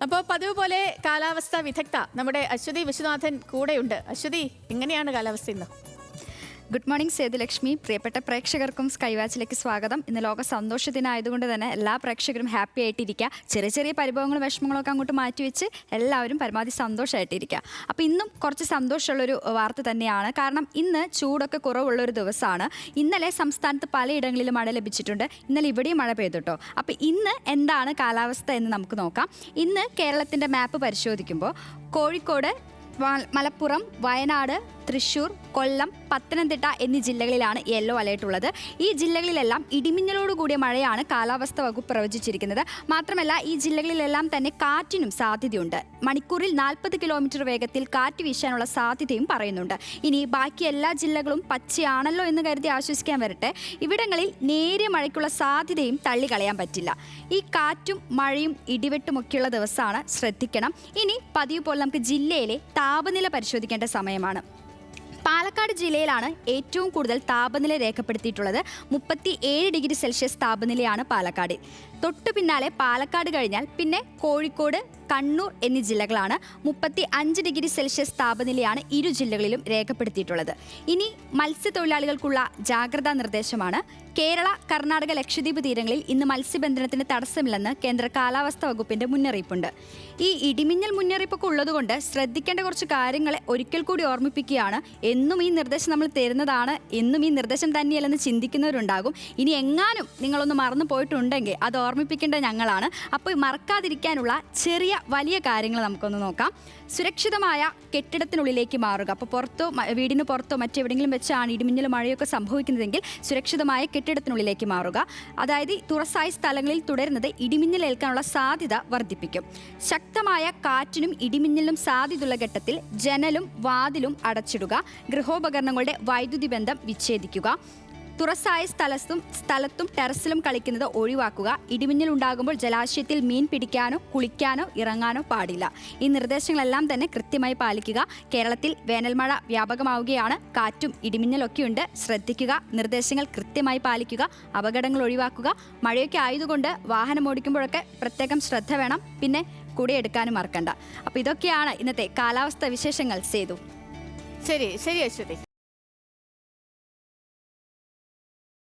അപ്പോൾ പതിവ് പോലെ കാലാവസ്ഥാ വിദഗ്ധ നമ്മുടെ അശ്വതി വിശ്വനാഥൻ കൂടെയുണ്ട്. അശ്വതി, എങ്ങനെയാണ് കാലാവസ്ഥ ഇന്ന്? Good morning Sethulakshmi. പ്രിയപ്പെട്ട പ്രേക്ഷകർക്കും സ്കൈ വാച്ചിലേക്ക് സ്വാഗതം. ഇന്ന് ലോക സന്തോഷ ദിനമായതുകൊണ്ട് തന്നെ എല്ലാ പ്രേക്ഷകരും ഹാപ്പി ആയിട്ടിരിക്കുക. ചെറിയ ചെറിയ പരിഭവങ്ങളും വിഷമങ്ങളൊക്കെ അങ്ങോട്ട് മാറ്റിവെച്ച് എല്ലാവരും പരമാവധി സന്തോഷമായിട്ടിരിക്കുക. അപ്പോൾ ഇന്നും കുറച്ച് സന്തോഷമുള്ളൊരു വാർത്ത തന്നെയാണ്. കാരണം ഇന്ന് ചൂടൊക്കെ കുറവുള്ളൊരു ദിവസമാണ്. ഇന്നലെ സംസ്ഥാനത്ത് പലയിടങ്ങളിലും മഴ ലഭിച്ചിട്ടുണ്ട്. ഇന്നലെ ഇവിടെയും മഴ പെയ്തിട്ടോ. അപ്പോൾ ഇന്ന് എന്താണ് കാലാവസ്ഥ എന്ന് നമുക്ക് നോക്കാം. ഇന്ന് കേരളത്തിൻ്റെ മാപ്പ് പരിശോധിക്കുമ്പോൾ കോഴിക്കോട്, മലപ്പുറം, വയനാട്, തൃശ്ശൂർ, കൊല്ലം, പത്തനംതിട്ട എന്നീ ജില്ലകളിലാണ് യെല്ലോ അലേർട്ട് ഉള്ളത്. ഈ ജില്ലകളിലെല്ലാം ഇടിമിന്നലോട് കൂടിയ മഴയാണ് കാലാവസ്ഥ വകുപ്പ് പ്രവചിച്ചിരിക്കുന്നത്. മാത്രമല്ല ഈ ജില്ലകളിലെല്ലാം തന്നെ കാറ്റിനും സാധ്യതയുണ്ട്. മണിക്കൂറിൽ 40 കിലോമീറ്റർ വേഗത്തിൽ കാറ്റ് വീശാനുള്ള സാധ്യതയും പറയുന്നുണ്ട്. ഇനി ബാക്കി എല്ലാ ജില്ലകളും പച്ചയാണല്ലോ എന്ന് കരുതി ആശ്വസിക്കാൻ വരട്ടെ, ഇവിടങ്ങളിൽ നേരിയ മഴയ്ക്കുള്ള സാധ്യതയും തള്ളിക്കളയാൻ പറ്റില്ല. ഈ കാറ്റും മഴയും ഇടിവെട്ടുമൊക്കെയുള്ള ദിവസമാണ്, ശ്രദ്ധിക്കണം. ഇനി പതിവ് പോലെ നമുക്ക് ജില്ലയിലെ താപനില പരിശോധിക്കേണ്ട സമയമാണ്. പാലക്കാട് ജില്ലയിലാണ് ഏറ്റവും കൂടുതൽ താപനില രേഖപ്പെടുത്തിയിട്ടുള്ളത്. 37 ഡിഗ്രി സെൽഷ്യസ് താപനിലയാണ് പാലക്കാട്. തൊട്ടു പിന്നാലെ പാലക്കാട് കഴിഞ്ഞാൽ പിന്നെ കോഴിക്കോട്, കണ്ണൂർ എന്നീ ജില്ലകളാണ്. 35 ഡിഗ്രി സെൽഷ്യസ് താപനിലയാണ് ഇരു ജില്ലകളിലും രേഖപ്പെടുത്തിയിട്ടുള്ളത്. ഇനി മത്സ്യത്തൊഴിലാളികൾക്കുള്ള ജാഗ്രതാ നിർദ്ദേശമാണ്. കേരള, കർണാടക, ലക്ഷദ്വീപ് തീരങ്ങളിൽ ഇന്ന് മത്സ്യബന്ധനത്തിന് തടസ്സമില്ലെന്ന് കേന്ദ്ര കാലാവസ്ഥാ വകുപ്പിന്റെ മുന്നറിയിപ്പുണ്ട്. ഈ ഇടിമിന്നൽ മുന്നറിയിപ്പൊക്കെ ഉള്ളതുകൊണ്ട് ശ്രദ്ധിക്കേണ്ട കുറച്ച് കാര്യങ്ങളെ ഒരിക്കൽ കൂടി ഓർമ്മിപ്പിക്കുകയാണ്. എന്നും ഈ നിർദ്ദേശം നമ്മൾ തരുന്നതാണ്, എന്നും ഈ നിർദ്ദേശം തന്നെയല്ലെന്ന് ചിന്തിക്കുന്നവരുണ്ടാകും. ഇനി എങ്ങാനും നിങ്ങളൊന്ന് മറന്നു പോയിട്ടുണ്ടെങ്കിൽ അത് ഓർമ്മിപ്പിക്കേണ്ട ഞങ്ങളാണ്. അപ്പോൾ മറക്കാതിരിക്കാനുള്ള ചെറിയ വലിയ കാര്യങ്ങൾ നമുക്കൊന്ന് നോക്കാം. സുരക്ഷിതമായ കെട്ടിടത്തിനുള്ളിലേക്ക് മാറുക. അപ്പോൾ പുറത്തോ വീടിന് പുറത്തോ മറ്റെവിടെയെങ്കിലും വെച്ചാണ് ഇടിമിന്നലും മഴയൊക്കെ സംഭവിക്കുന്നതെങ്കിൽ സുരക്ഷിതമായ കെട്ടിടത്തിനുള്ളിലേക്ക് മാറുക. അതായത് തുറസായ സ്ഥലങ്ങളിൽ തുടരുന്നത് ഇടിമിന്നൽ ഏൽക്കാനുള്ള സാധ്യത വർദ്ധിപ്പിക്കും. ശക്തമായ കാറ്റിനും ഇടിമിന്നലിനും സാധ്യതയുള്ള ഘട്ടത്തിൽ ജനലും വാതിലും അടച്ചിടുക. ഗൃഹോപകരണങ്ങളുടെ വൈദ്യുതി ബന്ധം വിച്ഛേദിക്കുക. തുറസായ സ്ഥലത്തും ടെറസിലും കളിക്കുന്നത് ഒഴിവാക്കുക. ഇടിമിന്നൽ ഉണ്ടാകുമ്പോൾ ജലാശയത്തിൽ മീൻ പിടിക്കാനോ കുളിക്കാനോ ഇറങ്ങാനോ പാടില്ല. ഈ നിർദ്ദേശങ്ങളെല്ലാം തന്നെ കൃത്യമായി പാലിക്കുക. കേരളത്തിൽ വേനൽമഴ വ്യാപകമാവുകയാണ്. കാറ്റും ഇടിമിന്നലൊക്കെയുണ്ട്, ശ്രദ്ധിക്കുക. നിർദ്ദേശങ്ങൾ കൃത്യമായി പാലിക്കുക. അപകടങ്ങൾ ഒഴിവാക്കുക. മഴയൊക്കെ ആയതുകൊണ്ട് വാഹനം ഓടിക്കുമ്പോഴൊക്കെ പ്രത്യേകം ശ്രദ്ധ വേണം. പിന്നെ കുടയെടുക്കാനും മറക്കണ്ട. അപ്പോൾ ഇതൊക്കെയാണ് ഇന്നത്തെ കാലാവസ്ഥ വിശേഷങ്ങൾ. സേതു. ശരി അശ്വതി.